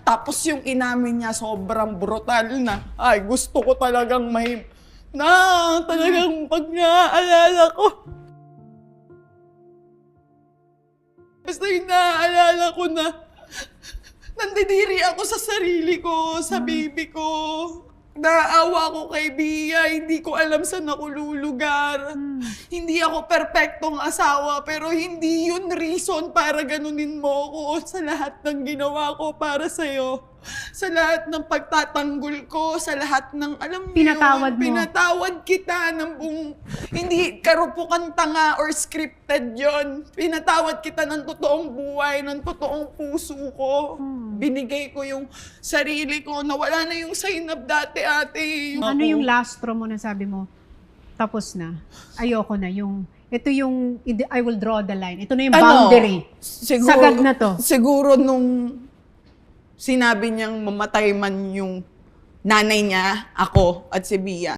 Tapos yung inamin niya sobrang brutal na, ay gusto ko talagang talagang pag naaalala ko. Basta yung naaalala ko na nandidiri ako sa sarili ko, sa baby ko. Naawa ko kay Bia, hindi ko alam saan ako lulugar. Hindi ako perpektong asawa, pero hindi yun reason para ganunin mo ako sa lahat ng ginawa ko para sa'yo. Sa lahat ng pagtatanggol ko, sa lahat ng, alam niyo Pinatawad mo. Pinatawad kita ng buong, hindi karupukan tanga or scripted yon. Pinatawad kita ng totoong buhay, ng totoong puso ko. Binigay ko yung sarili ko, nawala na yung sainab dati, ate. Ano yung last straw mo na sabi mo, tapos na, ayoko na, ito yung, I will draw the line. Ito na yung boundary. Sagad na to. Siguro nung sinabi niyang mamatay man yung nanay niya, ako, at si Bia.